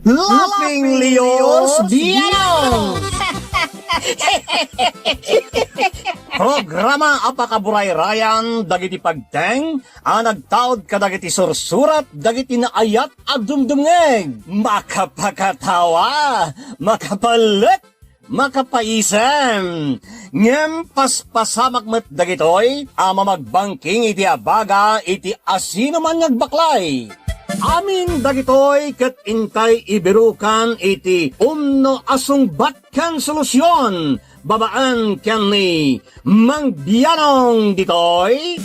Laughing Leos Biano! Programa apakaburay rayan dagiti pagteng nagtaod kadagiti sursurat dagiti naayat at dumdumngeg makapakatawa makapalit makapaisem ngem paspasamak met dagitoy ama magbangking iti abaga iti asino man ngagbaklay. Amin dagitoy ket intay ibirukan iti umno asungbatkan solusyon babaan ken ni Mang Bianong ditoy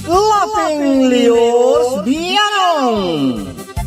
Laughing Leos Bianong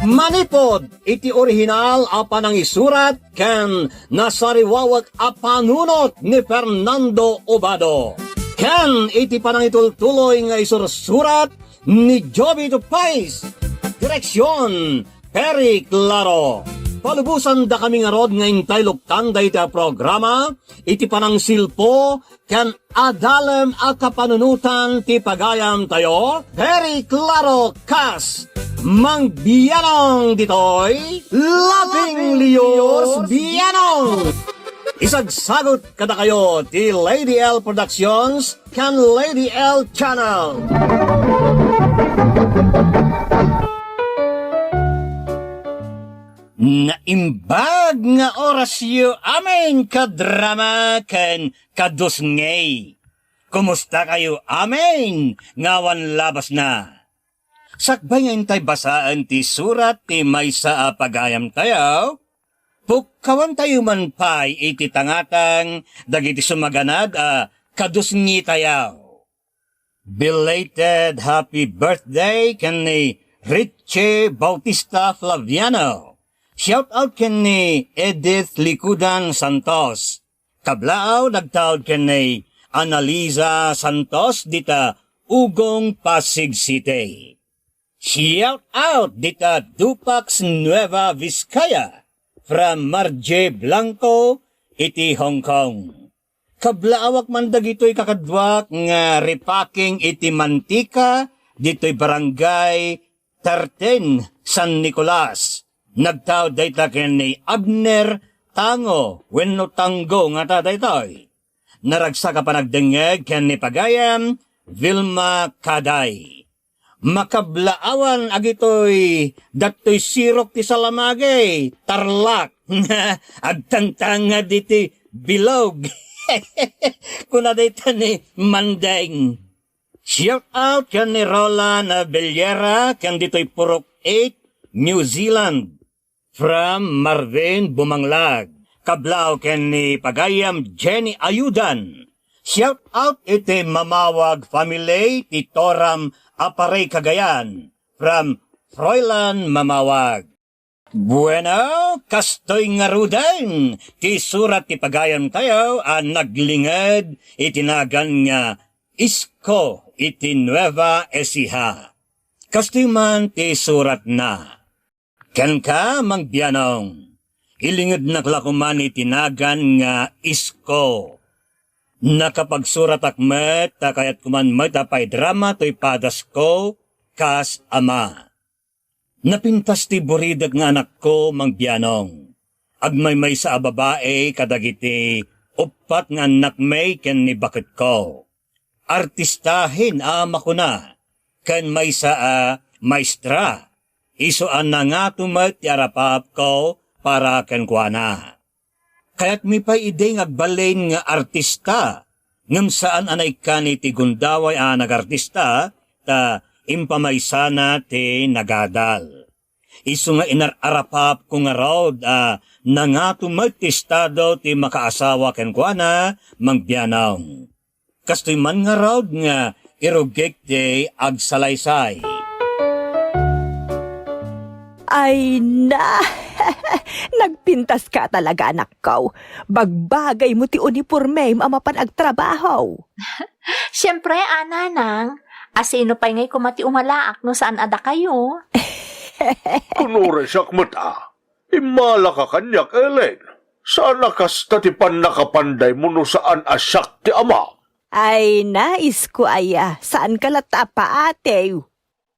manipod iti orihinal apan ang isurat ken nasariwawag apanunot ni Fernando Obado ken iti panangitultuloy nga isursurat ni Joby Tupais. Direksyon, Peri Claro. Palubusan da kami nga rod nga intay luktan da iti programa, iti panang silpo, kan adalem a kapanunutan ti pagayam tayo, Peri Claro Kas, Mang Bianong ditoy, Laughing Leos Bianong. Isagsagot kada kayo ti Lady L Productions, kan Lady L Channel. Naimbag nga orasyo amin kadrama ken kadusngay. Kumusta kayo amin? Ngawan labas na. Sakbay nga intay basaan ti surat ti maysa a pagayam tayo. Pukkawan tayo man pay iti tangatang dagiti sumaganad a kadusngi tayo. Belated happy birthday ken ni Richie Bautista Flaviano. Shout out ken ni Edith Likudan Santos. Kablaaw nagtaod ken ni Analiza Santos dita Ugong Pasig City. Shout out dita Dupax Nueva Vizcaya from Marje Blanco iti Hong Kong. Kablaawak man dagitoy kakadwak nga repacking iti mantika ditoy barangay 13 San Nicolas. Nagtaw dayta ken ni Abner Tango wenno Tango nga ta daytoy. Naragsa ka pa nagdengeg ken ni Pagayam Vilma Kaday. Makablaawan agitoy datoy sirok ti Salamagay Tarlac agtantanga diti Bilog. Kuna dayta ni Mandeng. Shout out ken ni Roland Bellera ken ditoy Purok 8 New Zealand. From Marvin Bumanglag, kablaw ken ni Pagayam Jenny Ayudan. Shout out iti mamawag family ti Toram Aparay Cagayan from Froilan Mamawag. Bueno, kastoy nga rudan, ti surat ti Pagayam tayo naglingad itinagan nga Isko iti Nueva Ecija. Kastoy man ti surat na. Ken ka, Mang Bianong, ilingid naklakuman itinagan nga Isko. Nakapagsurat akmet, takayat kuman matapay drama to'y padas ko, kas ama. Napintas ti buridag nga anak ko, Mang Bianong. Agmay-may sa babae kadagiti, upat nga anak may ken ni bakit ko. Artistahin ama ko na, ken may sa maestra. Isuan na nga tumat yarapap ko para kenkwana. Kaya't mi pa ide ngagbalin nga artista, ngam saan anay ka ni ti gundaway nagartista, ta impamaysana ti nagadal. Isu nga inararapap ko nga raod, na nga tumat ti estado ti makaasawa kenkwana, Mang Bianong. Kastoy man nga raod nga irugek ti agsalaysay. Ay na, nagpintas ka talaga anak ko. Bagbagay mo ti uniforme amapan agtrabaho. Siyempre, ananang, asino pa'y ngay kumati umalaak no saan ada kayo? Kunure siyak mata, imala ka kanyak, Ellen. Saan nakasta ti pan nakapanday mo no saan asyak ti ama? Ay nais ko aya, saan ka latapa ate?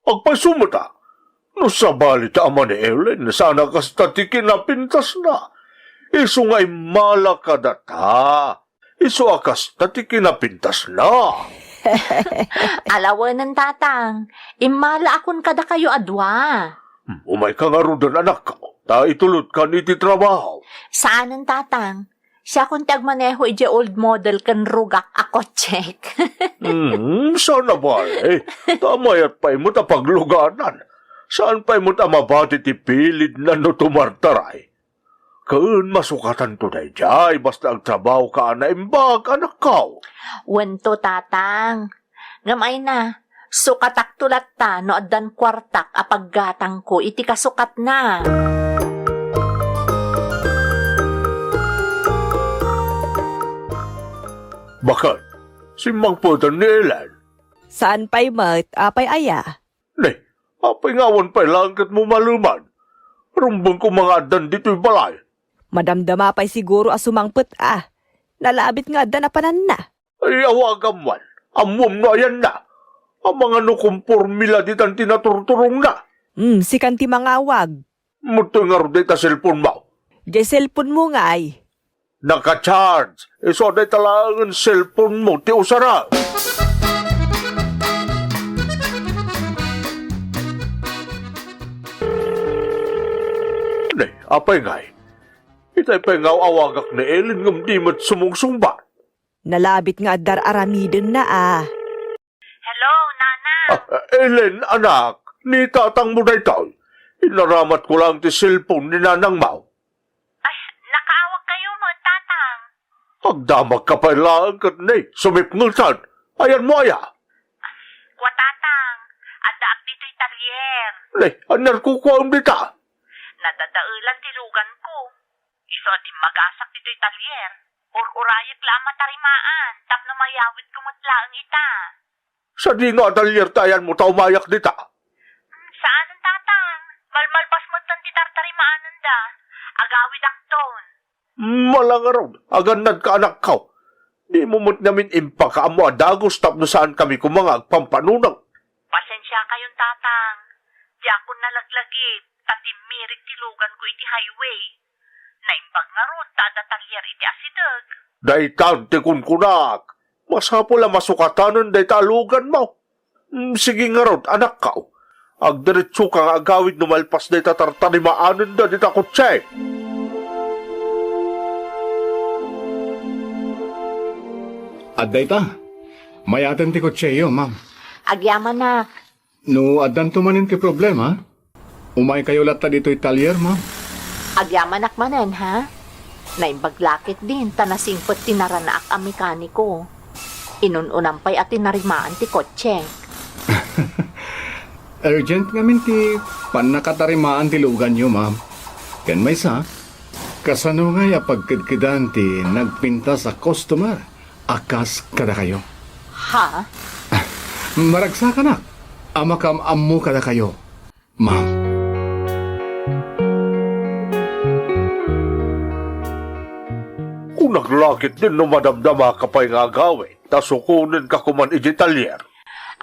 Agpasumata, No sa balita ama ni Ellen, sana kasta ti kinapintas na. Isu nga malaka data. Isu akas ti kinapintas na. Alawanan tatang, imala akon kada kayo adwa. Umay ka nga rudan anak ka. Ta itulot ka ni ti trabaho. Saanan tatang? Siya kung tagmaneho ije old model kan rugak ako check. Sana ba eh? Tamayat pa'y mo ta pagluganan. Saan pa'y mo ta mabati ti pilid na no tumartaray? Kaan masukatan to na jay, basta ang trabaho ka na imbag, anak ka. Wento tatang. Ngamay na, sukatak tulat ta no addan kwartak apaggatang ko iti kasukat na. Bakit? Simang po ni Ellen. Saan pa'y mat, apay aya? Ne, apay ngawan pa'y langkat mo maluman. Rumbong ko mga adan dito'y balay. Madamdama pa'y siguro asumangput Nalabit nga da na panan na. Ay awagam man, amom na yan na. Ang mga nukumpurmila ditan tinaturturong na. Si kanti mangawag. Muto nga rin ta cellphone mo. Di cellphone mo nga ay. Naka-charge. So day talagang cellphone mo, ti usara. Ne, apay ngay. Itay pa'y ngaw awagak na Ellen ngam di mat sumungsumba. Nalabit nga dar aramiden na Hello, Nana. Ellen, anak, ni tatang mo na ito. Inaramat ko lang ti cellphone ni Nanang Mau. Ay, nakaawag kayo mo, tatang. Agdamag ka pa lang kat ni, sumipngulsan. Ayan mo aya. Kwa tatang, adaak dito'y talyer. Ne, anar ko ko ang dita. Nadadaulan tilugan ko. Iso di magasak dito'y talyer. Urayag lang matarimaan, tapno mayawit kumutlaang ita. Sa di nga dalyer tayan mo ta umayak dita. Saan ang tatang? Malmalpas mo't lang titartarimaanan da. Agawid akton. Malangaron, aganad ka anak ka. Di mo mo't namin impaka mo adagos tapno saan kami kumangag pampanunang. Pasensya kayong tatang. Di ako nalaglagip, tatimirig tilugan ko iti highway. Naimbag nga ron, tada talyer iti asidag. Daitan ti kunkunak. Masapula masukatanan day talugan mo. Sige nga ron, anak ka. Agdiretso kang agawid numalpas day tatartarimaanan da dita kutse. Adday ta. Mayaten ti kotseyo, ma'am. Agyaman na. No, addan tumanin ti problema. Umay kayo latta dito italyer, ma'am. Agyaman akmanen, ha? Naimbaglakit din, tanasingpot tinaranaak ang mekaniko. Inununampay at tinarimaan ti kotse. Urgent ngamin ti panakatarimaan ti lugan nyo, ma'am. Ken may sa, kasano nga ya pagkidkidan ti nagpinta sa customer. Akas kada kayo. Ha? Maragsa ka na. Amakam-ammo kada kayo, ma'am. Kung naglakit din no madamdama ka pa'y nga gawin, tasukunin ka kuman ijitalyer.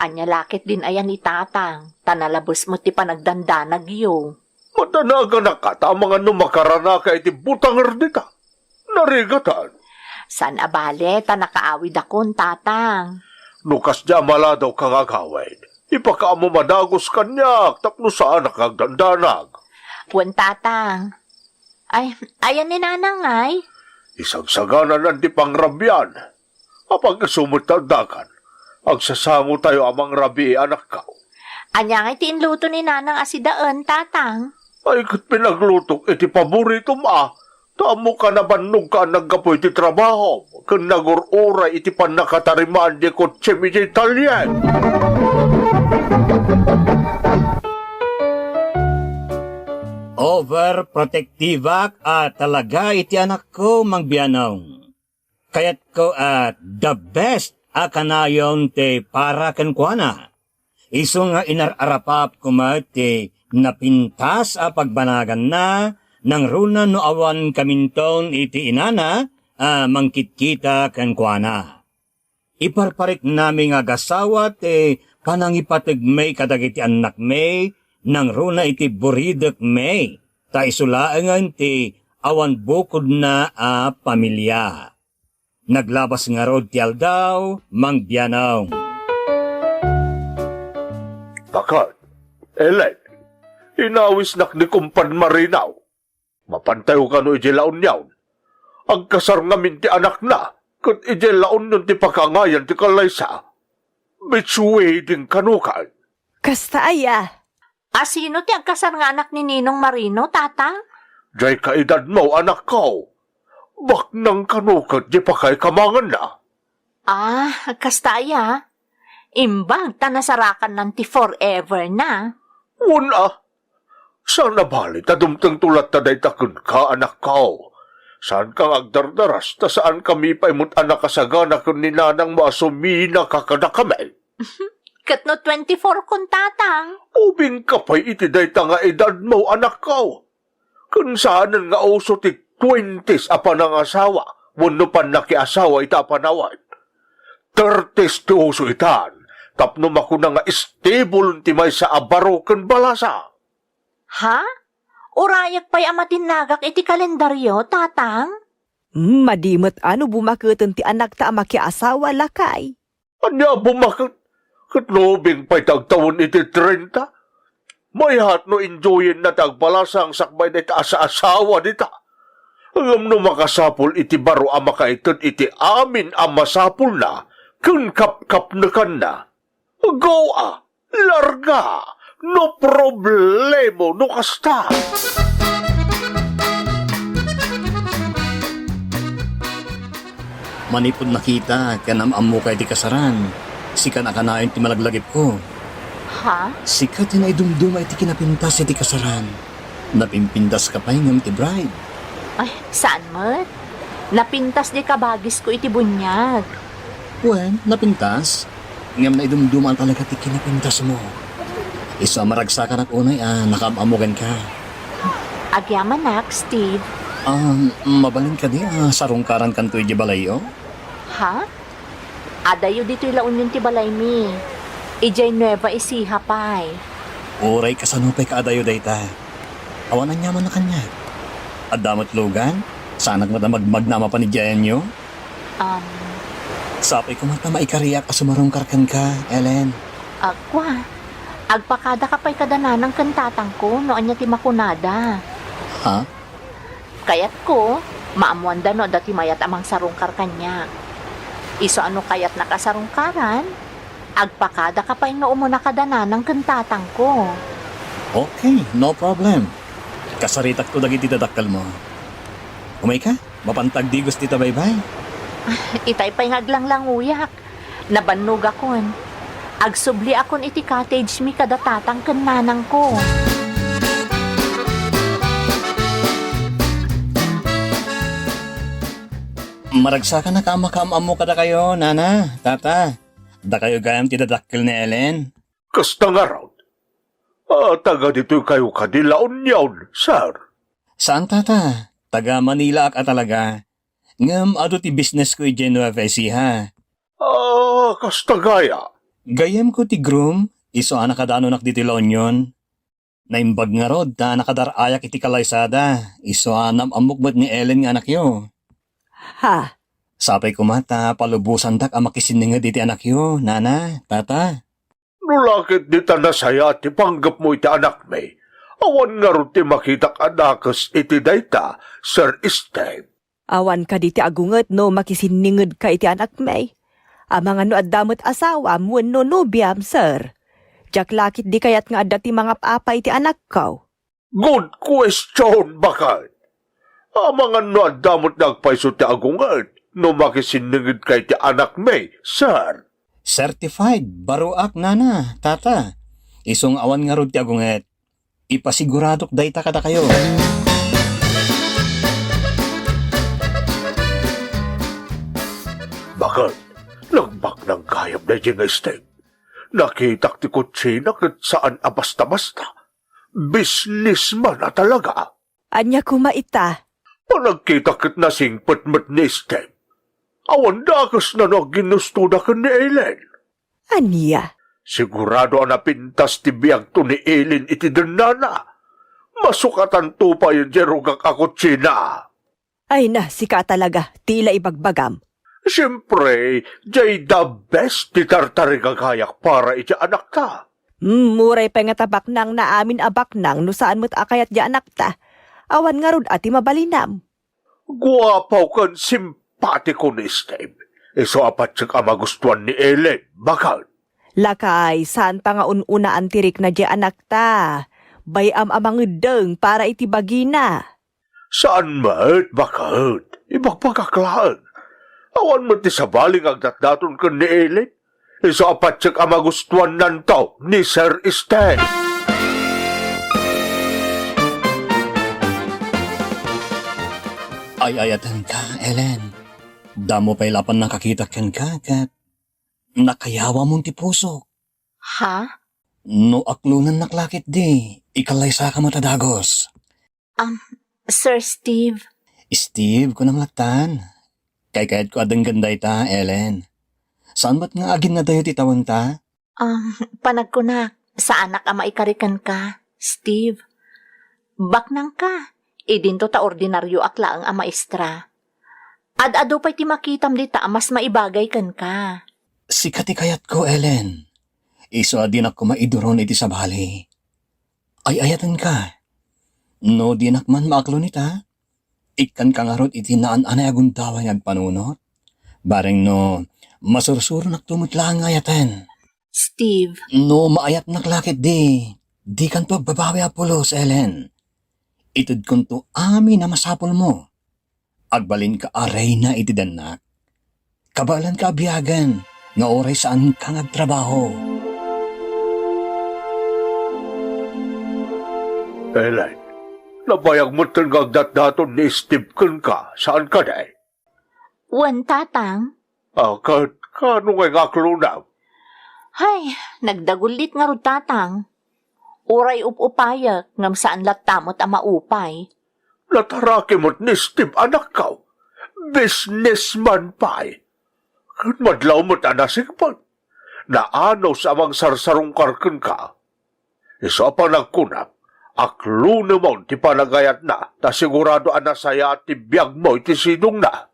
Anya lakit din ayan ni tatang. Tanalabos mo ti panagdandanag yo. Matanaga na ka ta mga numakarana ka iti butangar dita. Narigatan. San abale, tanakaawid akon tatang. Nukas di amala daw kang agawin. Ipakaamo madagos kanyak, tapno saan nakagdandanag. Wan tatang. Ay, ayan ni nanang ay. Isang sagana ng di pangrabyan. Kapag sumutadakan, agsasango tayo amang rabi anak ka. Anya nga iti inluto ni nanang asidaan, tatang. Ay kat pinaglutok iti paborito ma. Tamo ka na banog ka nagkapoy iti trabaho. Kung nagurura iti panakatarimaan di kotse mi di Italyan. Overprotective talaga iti anak ko, mangbianong. Kayat ko the best kanayon te para kenkwana. Iso nga inararapap kuma te napintas pagbanagan na nang runa no awan kaminton iti inana mangkitkita kenkwana. Iparparik namin nga gasawa te panangipatig may kadagiti anak may Nang runa iti buridek may, ta isulaangan ti awan bukod na a pamilya. Naglabas nga rod ti aldaw, mangbiyanaw. Bakit? Ellen, inawis nak ni kumpan marinaw. Mapantayo ka no ijilaon yawn. Ang kasar ngamin ti anak na, kat ijilaon nun ti pakangayan ti kalaysa. Bitsuwe din kanukan. Kasta aya. Sino ti agkasar nga anak ni Ninong Marino, tatang? Diyay kaedad mo, anak ko. Bak nang kanukat di pa kay kamangan na. Kastaya. Imbag, tanasarakan ng ti forever na. Una, saan nabali ta dumtang tulat ta day takun ka, anak ko? Saan kang agdardaras, ta saan kami paimut anak kasagana kun ni nanang masumina kakada kami? Katno 24 kun tatang. Ubing ka pa'y iti day ta nga edad mo, anak ko. Kung saan nga uso ti 20s apa ng asawa, wano pan nakiasawa ita panawad. 30s ti uso itan, tapno makuna nga stable ti may sa abaro ken balasa. Ha? Urayak pa'y amatinagak iti kalendaryo, tatang? Madimot ano bumaketen ti anak ta makiasawa lakay. Anya bumakit, katlobing pa'y tagtawon iti 30? May hat no enjoyin na tagbalasang sakbay na ita sa asawa dita. Alam no makasapul iti baro ang makaitod iti amin ang masapul na, kung kap-kap na kan na. Go larga, no problemo, no kasta. Manipod nakita, kanamam mo kay ti kasaran. Sika na kanayon ti malaglagip ko. Ha? Sika ti naidumduma iti kinapintas iti kasaran. Napimpintas ka pa ngam ti bride. Ay, saan mo? Napintas di kabagis ko iti bunyag. Well, napintas. Ngam naidumduma talaga ti kinapintas mo. Isa maragsakan at unay, nakamamugan ka. Agyaman nak, Steve. Mabalin ka di, sarungkaran kanto iti balayo? Ha? Adayo dito ilaon yung tibalay mi. Ijay Nueva Ecija pay. Oray kasanupay ka adayo dayta. Awanan niya man na kanya. Adamat lugan, sanag matamagmagnama pa ni Jayan nyo. Sapay ko mata maikariyak asumarungkar kan ka, Ellen. Agwa. Agpakada ka pa'y kadananang kantatang ko noon niya ti makunada. Ha? Kayat ko, maamuanda no dati mayat amang sarungkar kanya. Iso ano kayat nakasarungkaran? Agpakada ka pa'y no umuna kadananang kantatang ko. Okay, no problem. Kasaritak to dagiti dadaktal mo. Umay ka, mapantag di gusto tita baybay. Itay pa'y ngaglang uyak. Nabannog akon. Agsubli akon iti cottage mi kadatatang kananang ko. Maragsa ka na kamakam mo kada kayo, nana, tata. Da kayo gayam ti dadaktal ni Ellen. Kasta nga raw. Taga dito kayo kadilaon yawn, sir. Saan tata? Taga Manila ak talaga. Ngam ado ti business ko i Nueva Ecija. Kasta gaya. Gayam ko ti groom, iso nakadano nak diti La Union. Naimbag nga rod, nakadarayak iti kalaysada. Iso amukbat ni Ellen nga anak yo. Ha? Sapay kumata, palubusan dak ang makisininga diti anak yo, nana, tata. Nulakit di ta nasaya ti panggap mo iti anak may. Awan nga ron ti makitak anakas iti dayta, Sir Steve. Awan ka diti agunget no makisininged ka iti anak may. Amang ano adamot asawa mo no nobiam, sir. Jak lakit di kayat nga adda ti mga paapa iti anak ko. Good question, bakit? Amang ano adamot nagpaiso ti agungan no makisiningid kay ti anak may, sir. Certified, baruak nana, tata. Isong awan nga rod ti agunget. Ipasiguradok dayta kada kayo. Bakit? Nagbak ng kayap na yung Steve. Nakitak ti kutsina kat saan basta-basta. Businessman na talaga. Anya kumaita. Panagkita kit na singpet-met ni Steve. Awan dakas na ginusto na ka ni Ellen. Anya? Sigurado ang napintas ti biyag to ni Elin iti danana. Masukatan to pa yun jerugak ako tsina. Ay na, sika talaga, tila ibagbagam. Siyempre, jay the best ti tartarigagayak para iti anak ta. Muray pa nga tabak nang naamin abak nang no saan mo't akayat di anak ta. Awan nga rod ati mabalinam. Guwapaw kan simpatiko ni Steve. Iso apat siyang amagustuhan ni Ellen. Bakal? Lakay, saan pa nga ununa ang tirik na di anak ta? Bayam amang deng para itibagi na. Saan mat? Bakal? Ibagpagaklaan. Awan mo ti sabaling ang datdaton kan ni Ellen. Iso apat siyang amagustuhan nantaw ni Sir Steve. Ay ayatan ka, Ellen. Damo pa'y lapan nakakita ken ka, kat nakayawa mong ti puso. Ha? No aklunan naklakit di, ikalay sa ka matadagos. Sir Steve, Steve, kunang laktan. Kay kahit ko adang ganday ta, Ellen. Saan ba't nga agin na dayo titawan ta? panagkunak, sa anak ang maikarikan ka, Steve. Baknang ka, idinto ta ordinaryo akla ang maestra. Ad-ado pa'y ti makitam dita, mas maibagay kan ka. Sikati kayat ko, Ellen. Iso adin ako maiduron iti sa bali. Ay ayatan ka. No dinak man maaklo nita. Ikan kangarot iti naan anay aguntawa yung agpanunot. Bareng no, masursuro naktumutla ang ayatan. Steve, No maayat naklakit di. Di kan to agbabawi apulos, Ellen. Itid kun to amin na masapol mo. Agbalin ka aray na iti danak. Kabalan ka abiyagan, nga oray saan ka nagtrabaho. Ellen, nabayag mo tanggang datdaton ni Steve kan ka. Saan ka day? wan tatang. Kano ngay ngaklunaw? Hay, nagdagulit nga rod tatang. Uray upayak ngam saan latamot ang maupay. Nataraki mo't ni Steve anak ka. Businessman pa'y. Kan madlaw mo't anasigpan. Naano sa amang sarsarong karkan ka. Isa pa nagkunap. Aklo naman ti panagayat na. Ta sigurado anasaya at ti biyag mo iti sidong na.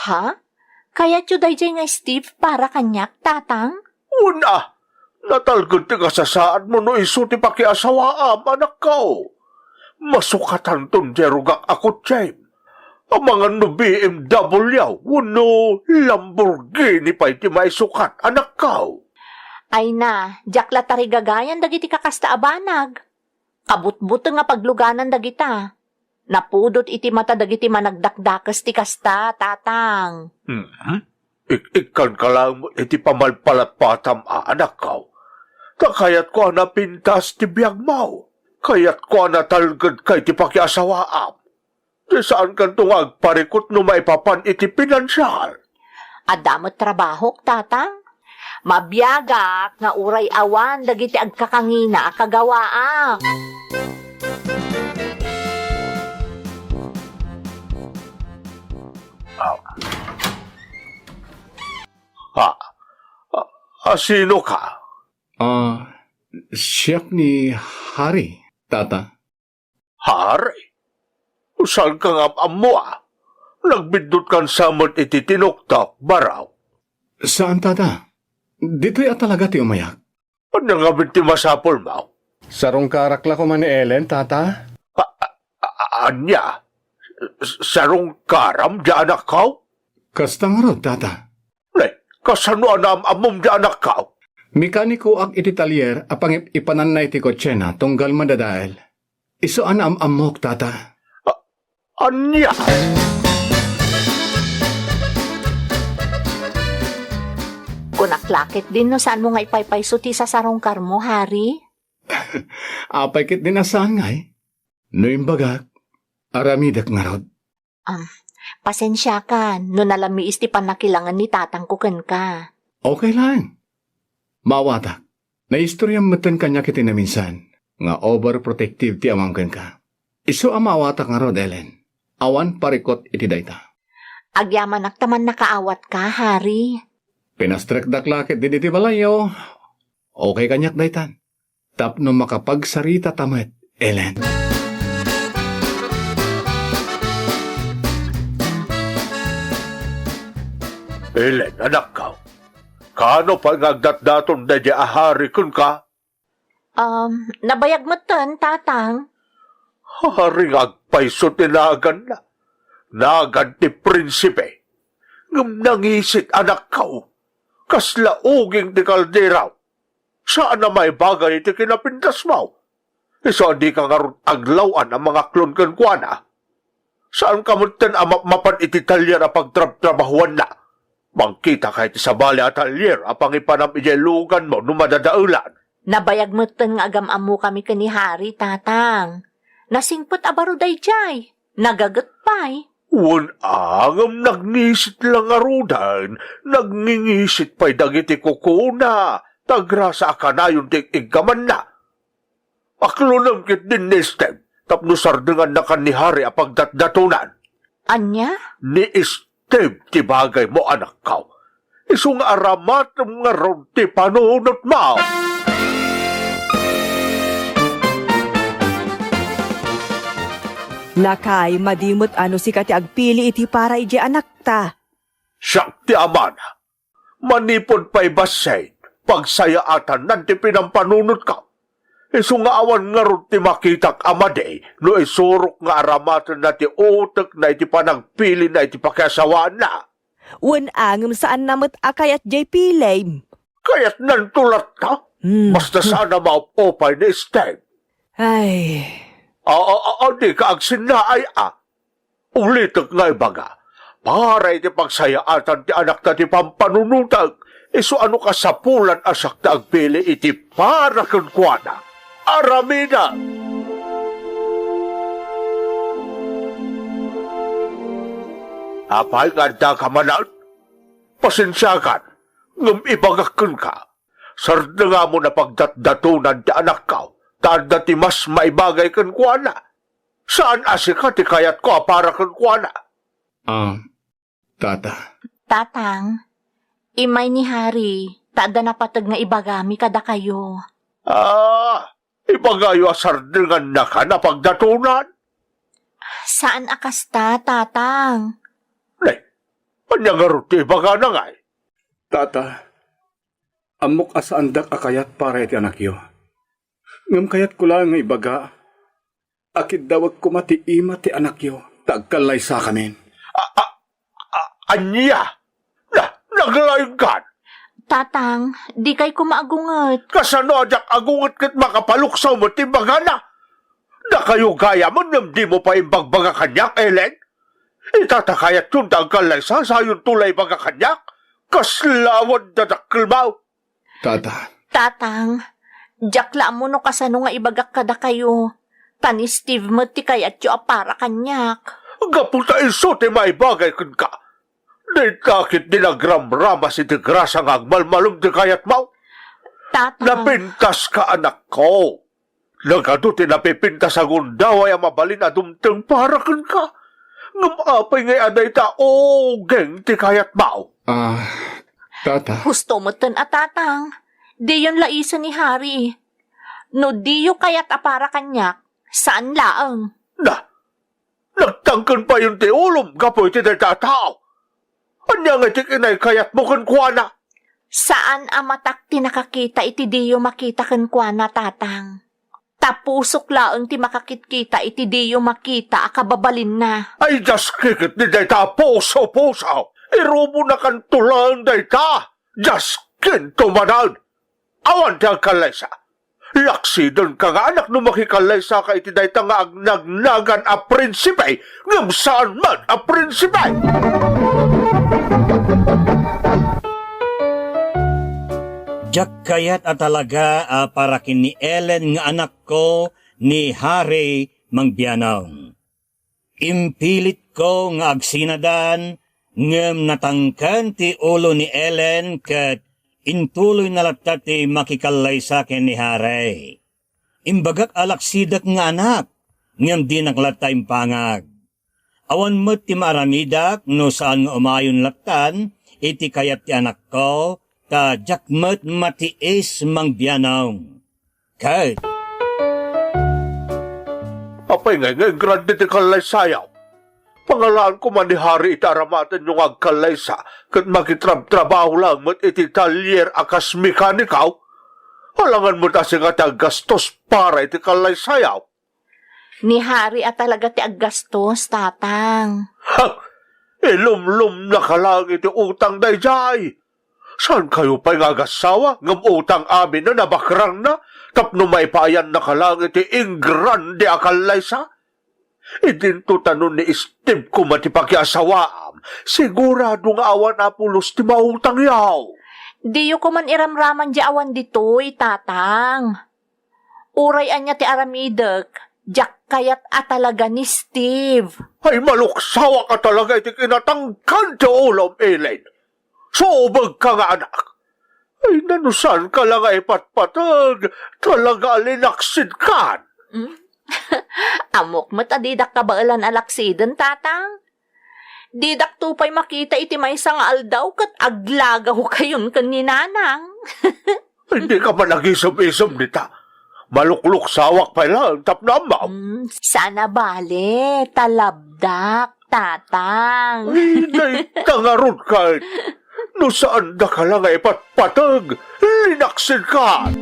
Ha? Kaya tiyo dayjay nga Steve para kanyak, tatang? Una, natalgod ti kasasaan mo no iso ti pakiasawaam anak ka. Masukatan ton jerugak ako, Jaime. Ang mga no BMW, uno Lamborghini pa iti maisukat, anak ka. Ay na, jakla tarigagayan dagiti kakasta abanag. Kabutbuto nga pagluganan dagita. Napudot iti mata dagiti managdakdakas ti kasta, tatang. Ikan ka lang mo iti pamalpalatpatam anak ka. Takayat ko napintas ti biyag mo. Kayat ko natalgad kay ti pakiasawaam. Di saan kan tungag parikot no maipapan iti pinansyal. Adamot trabahok, tatang. Mabiyagak nga uray awan dagiti agkakangina akagawaak. Sino ka? Siyak ni Hari, tata. Hari? Saan ka nga mo Nagbindot kan samot iti tinuktak, baraw. Saan, tata? Dito'y talaga ti umayak. Ano nga binti masapol mo? Sarong karakla ko man ni Ellen, tata. Anya? Sarong karam di anak ka? Kastang rod, tata. Kasano anam amom di anak ka? Mekaniko ag iti talyer apang ipananay ti kotsena tunggal madadael. Iso anam amok, tata. Anya? Kunaklakit din no saan mo nga ipaypaysuti sa sarongkar mo, Hari? Apay kit din asaan ngay. No imbagak, aramidak nga rod. Pasensya ka, no nalamiis ti panakilangan ni tatang kuken ka. Okay lang. Mawatak, naistoryang matan kanya kiti na minsan, nga overprotective ti amangkan ka. Iso ang mawatak nga rod, Ellen. Awan parikot iti dayta. Agyaman naktaman nakaawat ka, Hari. Pinastrek daklakit din iti balayo. Okay kanyak daytan. Tapno makapagsarita tamet, Ellen. Ellen, anak ka. Kano pa ngagdatdaton na di ahari kun ka? Nabayag mo ton, tatang. Haring agpaiso tinagan na. Nagan ti prinsipe. Ngam nangisit anak ka. Kaslauging ti kalderaw. Saan na may bagay ti kinapintas mo? Iso di ka nga aglawan ang mga klon kan kuana. Saan ka muntan mapan iti talyer a pagtrabahuan na? Mangkita kahit sa bali at talyer apang ipanam ijelugan mo nung madadaulan. Nabayag mo ton nga agam-amu kami kani Hari, tatang. Nasingpot abaro day jay. Nagagat pa'y. Angam nagnisit lang arudan. Nagngingisit pa'y dagiti kukuna. Tagrasa akanayon ti igaman na. Aklunam kit din nestem. Tapno sardengan na kan ni Hari apag datdatunan. Anya? Ni Steve ti bagay mo anak ka. Iso nga aramat nga ron ti panunot mo. Nakay, madimot ano si kati agpili iti para iti anak ta. Siyak ti amana. Manipod pa'y basay. Pagsayaatan nanti pinampanunot ka. Iso nga awan nga ron ti makitak amade, no isurok nga aramatan na ti utak na iti panagpili na iti pakiasawaan na. Angam saan namot akayat jay pilay. Kaya't nantulat ka. Basta sana maupopay ni Steve. Ay, Di ka agsinaay Ulitak nga ibaga. Para iti pagsayaatan ti anak na ti pampanunutag. Iso ano ka sa pulan asak na agpili iti para kunkwana. Aramida! Apay nga ka manan? Pasensyakan. Ngam ibagakun ka. Sarda nga mo na pagdatdatunan ti anak ka. Tanda ti mas maibagay kunkwana. Saan asika ti kayat ko para kunkwana? Tata. Tatang, imay ni Hari, tada na patag nga ibagami kada kayo. Ibagayo asardingan na ka na pagdatunan? Saan akasta, tatang? Kanya nga ruti baga na nga Tata, amok asaandak akayat para iti anak yo. Ngam kayat ko lang nga ibaga, akid dawag kumati ima ti anak yo, tagkalay sa kamin. Anya? Naglayon ka? Tatang, di kay kumaagungot. Kasano ajak agungat kat makapaluksaw mo ti baga na? Na kayo gaya mo, di mo pa imbagbaga kanyak, Ellen? Itatakayat yung tagkalay sa sayon tulay baga kanyak? Kaslawad na dakilmaw. Tata. Tatang, jakla mo no kasano nga ibagak kada kayo. Tani Steve mo ti kayat yo para kanyak. Gaputa iso ti may bagay kun ka. Di kakit dinagramrama si ti grasa nga agmalmalum ti kayat mo. Tatang, Napintas ka anak ko. Nagado ti napipintas ang undaway ang mabalin na dumteng para kun ka. Ngumapay ngay aday ta geng ti kayat mo. Tata. gusto mo ton tatang. Di yun laisa ni Hari. No di yu kayat para kanyak, saan laang? Nagtangkan pa yung ti ulom, gapoy ti tao. Anya nga ti kinay kayat mo kun kuana. Saan amatak ti nakakita iti di yu makita kan kuana, tatang? Tapusok laang ti makakitkita iti di yu makita akababalin na. Ay, just kikit ni dayta, puso. Irubo na kan tulang dayta. Just kintumanan. Awan ti ang kalaysa. Laksi doon ka nga anak no makikalaysa ka iti dayta nga agnagnagan a prinsipe. Ngam saan man a prinsipe. Jak kayat at talaga para kini Ellen nga anak ko ni Hari Mangbianaw. Impilit ko nga agsinadan ngem natangkan ti ulo ni Ellen ket intuloy na lapta ti makikalay sa akin ni Hari. Imbagak alaksidak nga anak ngem di naklata impangag. Awan mo't ti maramidak no saan nga umayon laktan iti kayat ti anak ko ta jakmet matiis mang biyanong. Kahit Apay ngay grande ti kalay sayaw. Pangalaan ko man ni Hari iti aramatan yung agkalay sa kat makitrab-trabaho lang mat iti talyer akas mekanikaw. Halangan mo ta nga gastos para iti kalay sayaw. Ni Hari at talaga ti aggastos, tatang. Ha! Ilum-lum na ka lang iti utang dayjay. Saan kayo pa'y ngagasawa? Ngam utang amin na nabakrang na? Tapno may payan na ka lang iti ingrande akalay sa? Idinto tanon ni Steve ko matipakiasawaam. Sigurado nga awan apulos ti mautang yaw. Diyo ko man iramraman di awan ditoy, tatang. Urayan niya ti aramidek, jak kayat at talaga ni Steve. Ay maluksawa ka talaga iti kinatangkan ti ulam, Elaine. Soobag ka nga anak. Ay nanusan ka lang ay patpatag. Talaga alinaksid ka. Amok mo't adidak kabaalan alaksiden, tatang. Didak tupay makita iti may sang aldaw kat aglagaw kayon kan ni nanang. Hindi ka pa nag-isam-isam nita. Malukluk sawak pa lang, tapnamaw. Sana bale, talabdak, tatang. Ay, tangarod ka. No saan da ka lang ay patpatag. Linaksid ka.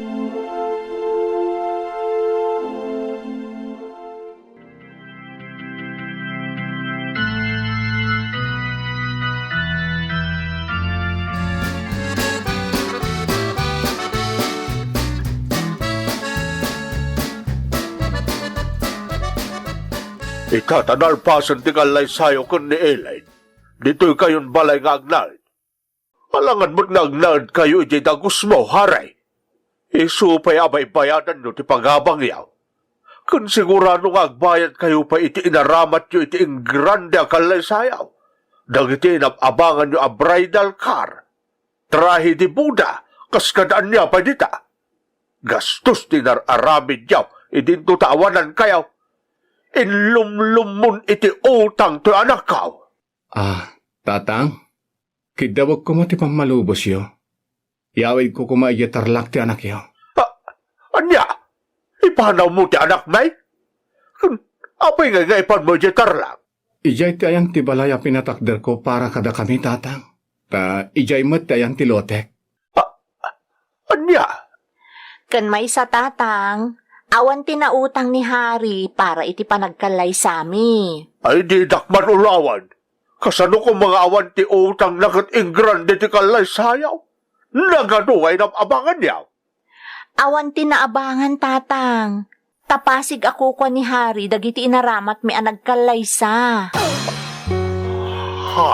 Itatanalpasan ti kalay sayo kun ni Elaine. Dito'y kayon balay nga agnal. Alangan mo't nga agnal kayo iti dagus mo, haray. Isu pa'y abay bayadan nyo ti pagabang yaw. Kun sigurado nga agbayad kayo pa iti inaramat nyo iti ingrande a kalay sayaw. Dagiti inabangan nyo a bridal car. Trahi di Buda, kaskadaan niya pa dita. Gastos tinararamid yaw, idinto taawanan kayaw. Inlumlumun iti utang to anak kaw. Tatang, kidawag ko mo ti pamalubos yo. Yawid ko kumaiyatarlak ti anak yo. Anya? Ipanaw mo ti anak may? Apay nga ipan mo iyatarlak? Ijay ti ayang ti balaya pinatakder ko para kada kami, tatang. Ta ijay mo ti ayang ti lotek. Anya? Kan may sa tatang, awan tinautang ni Hari para iti panagkalay sami. Ay di dakman ulawan. Kasano ko mga awan ti utang nakat ingrande ti kalay sayaw? Nagaduay na abangan yaw. Awan tinaabangan, tatang. Tapasig ako ko ni Hari dagiti inaramat mi anagkalay sa. Ha?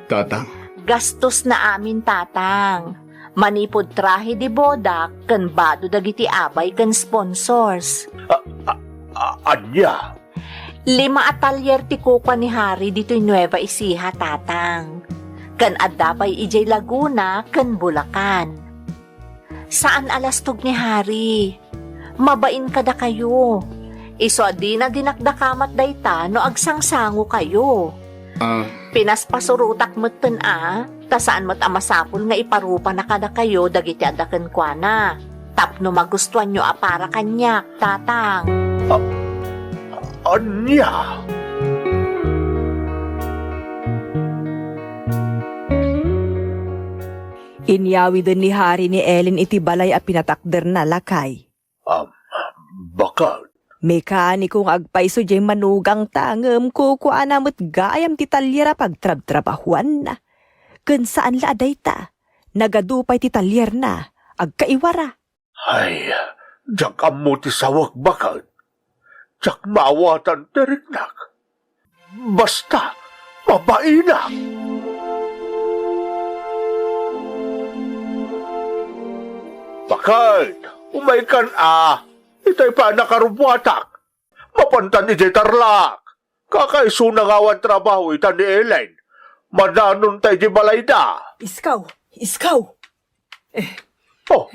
Tatang, Gastos na amin, tatang. Manipod trahe di boda, kan bado dagiti abay kan sponsors. Anya? 5 atelier ti kuka ni Hari dito'y Nueva Ecija, tatang. Kan adapay ijay Laguna, kan Bulacan. Saan alastog ni Hari? Mabain kada kayo. Iso di na dinakdakamat dayta no agsangsango kayo. Pinaspasurutak mo't tasaan mo't amasapul nga iparupa na kada kayo dagiti adaken kwa na. Tapno magustuhan nyo para kanyak, tatang. Anya? Inyawi din ni Hari ni Ellen iti balay a pinatakder na lakay. Bakal. Mekanikong agpaiso jay manugang tangem ko kuanamot gayam ti talyera pagtrab-trabahuan na. Kun saan la aday ta, nagadupay ti talyer na, agkaiwara. Ay, jak amo ti sawag bakal. Jak maawatan teriknak. Basta, mabainak. Bakal, umay kan itay pa nakarubuatak. Mapantan ni Tarlak. Kakaiso na ngawan trabaho ita ni Elaine. Madanon tayo di balayda. Iskaw!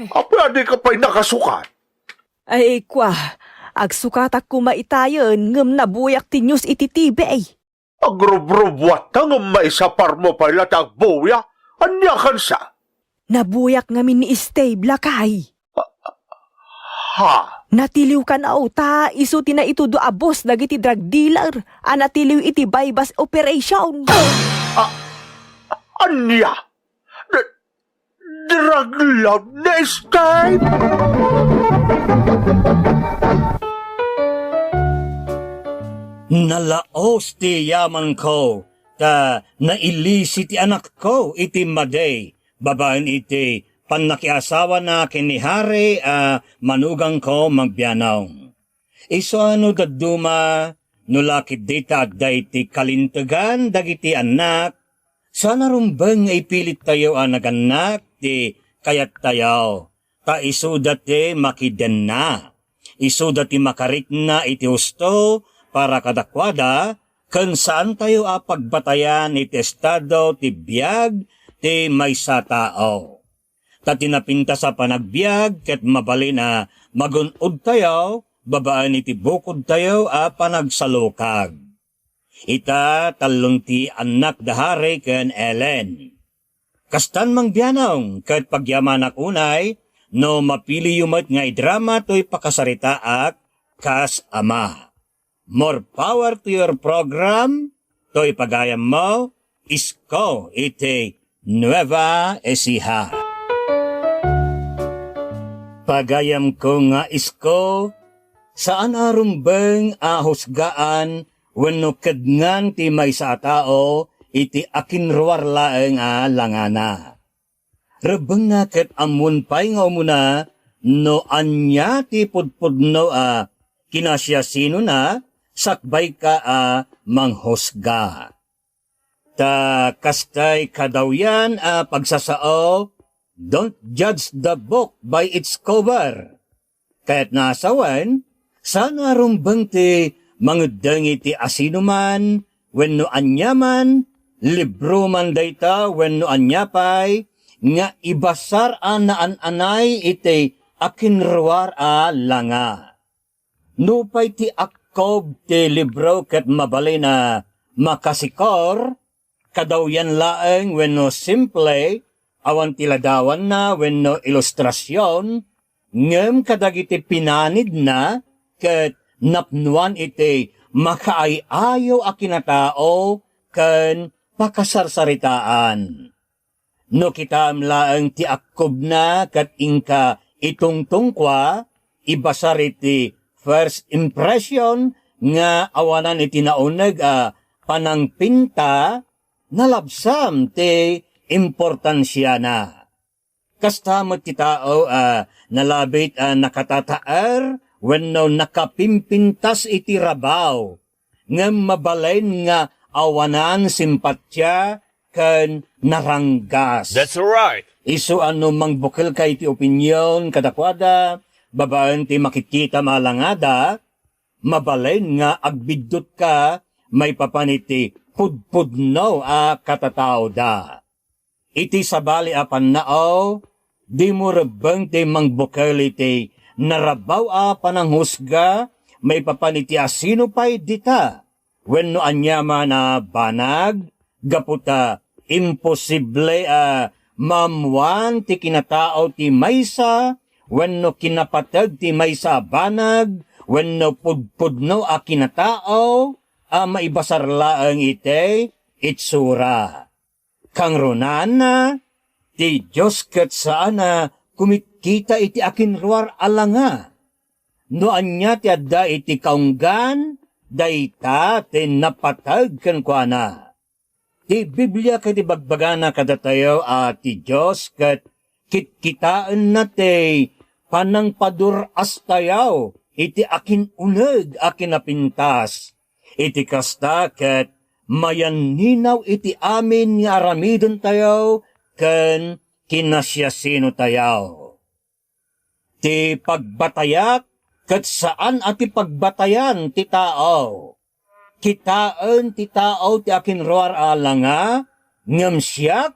Pwede ka pa'y nakasukat. Ay kwa, agsukatak kumaitayon ngem nabuyak ti news iti tibay. Agrubrubuat nga maisapar mo pa'y latag buya. Anya kansa? Nabuyak ngamin ni Stable kay. Ha? Natiliw ka na ta, iso tina ito do abos dagiti drug dealer. Natiliw iti bypass operation. Anya? Drug lord na escape? Nalaos ti yaman ko, ta nailisi ti anak ko iti maday, babaen iti panakiasawa na kinihari manugang ko magbianaw. Iso ano daduma, nulakit dita agday ti kalintagan dagiti anak, sana rumbeng ipilit tayo naganak ti kayat tayo, ta iso dati makiden na, iso dati makarit na iti husto, para kadakwada, kung saan tayo pagbatayan iti estado ti biyag ti maysa tao. Ta tinapinta sa panagbiag ket mabali na magunod tayo, babaan iti bukod tayo panagsalukag. Ita talon ti anak dahari ken Ellen. Kastan mangbianaw ket pagyamanak unay, no mapili yumat nga idrama to'y pakasaritaak kas ama. More power to your program, to'y pagayam mo, isko iti Nueva Ecija. Pagayam ko nga isko, saan arumbeng husgaan, wenno kedngan ti maysa tao, iti akinruar laeng langana. Rebeng nga ket amun pay nga umuna, no anya ti pudpudno kinasya sino na, sakbay ka manghusga. Ta kastay kadawyan pagsasao, don't judge the book by its cover. Kaya't nasawan, sana rumbang ti mangudang iti asinuman, wenno anyaman, libro man dayta wenno anyapay, nga ibasar naan-anay iti akinruar langa. Nupay ti akob ti libro ket mabali na makasikor, kadawyan laeng wenno simple, awan tiladawan na wenno ilustrasyon, ngem kadagiti pinanid na, ket napnuan iti makaayayo a kinatao, ken pakasarsaritaan. No kitam laeng ti akob na, ket ingka itungtungkwa, ibasar iti first impression nga awanan iti nauneg panangpinta nalabsam ti importansya na. Kastamot ti tao nalabit nakatataer wenno nakapimpintas iti rabaw nga mabalain nga awanan simpatya ken naranggas. That's right. Isu ano mangbukil kay ti opinyon kadakwada, babaan ti makikita malangada, mabalain nga agbidot ka, may papaniti pudpudno katatao da. Iti sabali apan nao, di mo rebeng ti mangbukil iti narabaw pananghusga, may papaniti asino pa'y dita, wenno anyama na banag, gaputa imposible mamwan ti kinatao ti maysa, wenno kinapatag ti maysa banag, wenno pudpudno kinatao, maibasar laeng ite itsura. Kang runana, ti Diyos ket saana kumikita iti akinruar alanga. No anya ti adda iti kaunggan, dayta ti napatag ken kuana. Ti Biblia ket bagbagana kadatayo ti Diyos ket kitkitaan na ti panangpaduras tayaw iti akin uneg akin napintas. Iti kasta ket mayan ninaw iti amin nga aramidon tayaw ken kinasyasino tayaw. Ti pagbatayak ket saan ati pagbatayan ti tao. Kitaan ti tao ti akinruar alanga, ngem siyak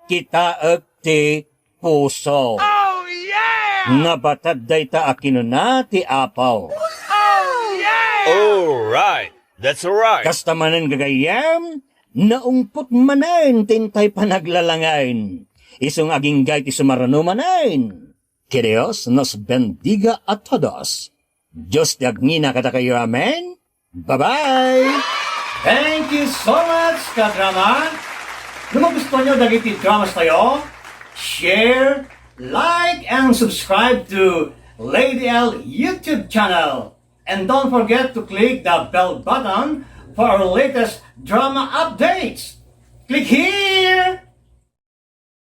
kitaek ti puso. Oh, yeah! Nga batad dayta akinuna ti apaw. Oh, yeah! All right. That's all right. Kastamanen gagayam, Naumpot manain tintay panaglalangain. Isong aging gay ti sumarano manain. Que Dios nos bendiga a todos. Diyos ti agnina kata kayo, amen? Bye-bye! Thank you so much, ka-drama! Kung gusto nyo dagiti dramas tayo, share, like, and subscribe to Lady L YouTube channel. And don't forget to click the bell button for our latest drama updates. Click here!